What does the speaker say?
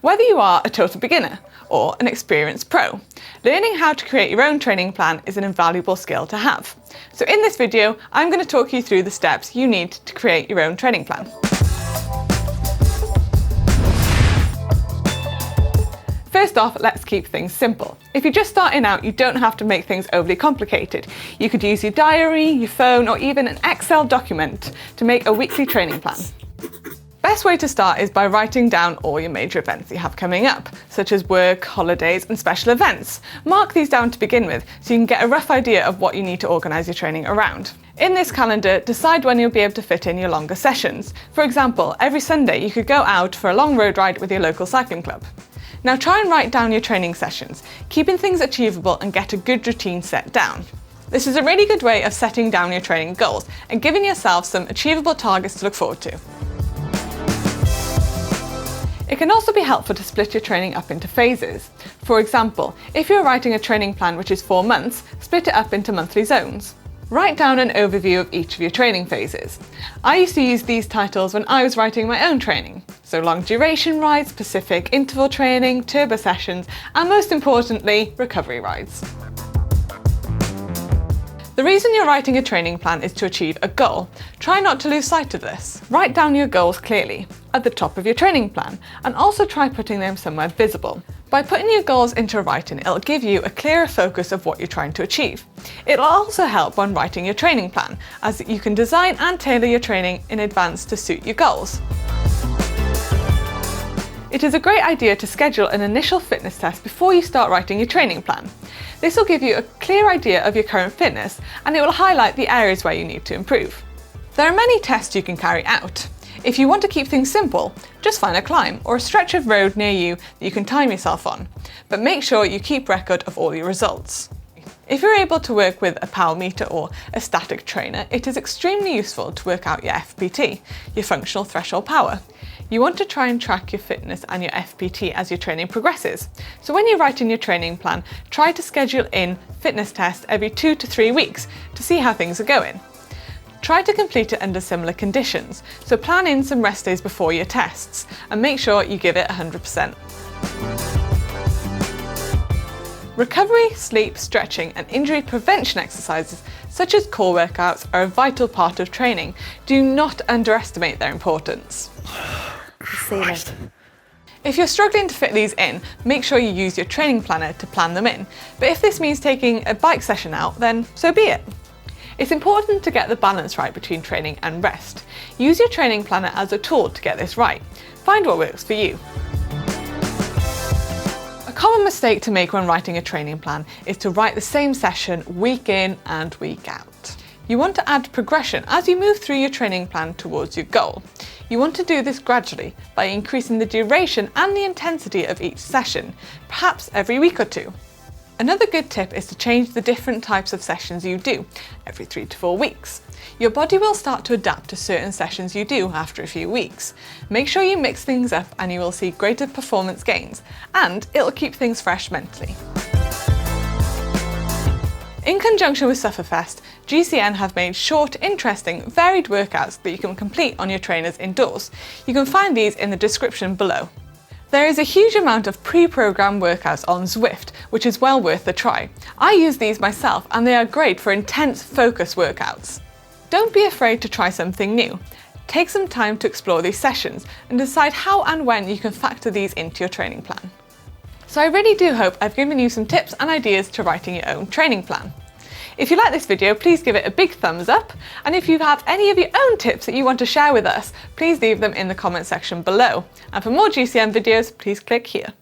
Whether you are a total beginner or an experienced pro, learning how to create your own training plan is an invaluable skill to have. So in this video, I'm going to talk you through the steps you need to create your own training plan. First off, let's keep things simple. If you're just starting out, you don't have to make things overly complicated. You could use your diary, your phone, or even an Excel document to make a weekly training plan. Best way to start is by writing down all your major events you have coming up, such as work, holidays, and special events. Mark these down to begin with, so you can get a rough idea of what you need to organise your training around. In this calendar, decide when you'll be able to fit in your longer sessions. For example, every Sunday you could go out for a long road ride with your local cycling club. Now try and write down your training sessions, keeping things achievable and get a good routine set down. This is a really good way of setting down your training goals and giving yourself some achievable targets to look forward to. It can also be helpful to split your training up into phases. For example, if you're writing a training plan which is 4 months, split it up into monthly zones. Write down an overview of each of your training phases. I used to use these titles when I was writing my own training. So long duration rides, specific interval training, turbo sessions, and most importantly, recovery rides. The reason you're writing a training plan is to achieve a goal. Try not to lose sight of this. Write down your goals clearly, at the top of your training plan, and also try putting them somewhere visible. By putting your goals into writing, it'll give you a clearer focus of what you're trying to achieve. It'll also help when writing your training plan, as you can design and tailor your training in advance to suit your goals. It is a great idea to schedule an initial fitness test before you start writing your training plan. This will give you a clear idea of your current fitness, and it will highlight the areas where you need to improve. There are many tests you can carry out. If you want to keep things simple, just find a climb or a stretch of road near you that you can time yourself on, but make sure you keep record of all your results. If you're able to work with a power meter or a static trainer, it is extremely useful to work out your FPT, your functional threshold power. You want to try and track your fitness and your FPT as your training progresses. So when you're writing your training plan, try to schedule in fitness tests every 2 to 3 weeks to see how things are going. Try to complete it under similar conditions, so plan in some rest days before your tests and make sure you give it 100%. Recovery, sleep, stretching and injury prevention exercises such as core workouts are a vital part of training. Do not underestimate their importance. If you're struggling to fit these in, make sure you use your training planner to plan them in. But if this means taking a bike session out, then so be it. It's important to get the balance right between training and rest. Use your training planner as a tool to get this right. Find what works for you. A common mistake to make when writing a training plan is to write the same session week in and week out. You want to add progression as you move through your training plan towards your goal. You want to do this gradually by increasing the duration and the intensity of each session, perhaps every week or 2. Another good tip is to change the different types of sessions you do every 3 to 4 weeks. Your body will start to adapt to certain sessions you do after a few weeks. Make sure you mix things up and you will see greater performance gains, and it'll keep things fresh mentally. In conjunction with Sufferfest, GCN have made short, interesting, varied workouts that you can complete on your trainers indoors. You can find these in the description below. There is a huge amount of pre-programmed workouts on Zwift, which is well worth a try. I use these myself and they are great for intense focus workouts. Don't be afraid to try something new. Take some time to explore these sessions and decide how and when you can factor these into your training plan. So I really do hope I've given you some tips and ideas to writing your own training plan. If you like this video, please give it a big thumbs up, and if you have any of your own tips that you want to share with us, please leave them in the comment section below. And for more GCN videos, please click here.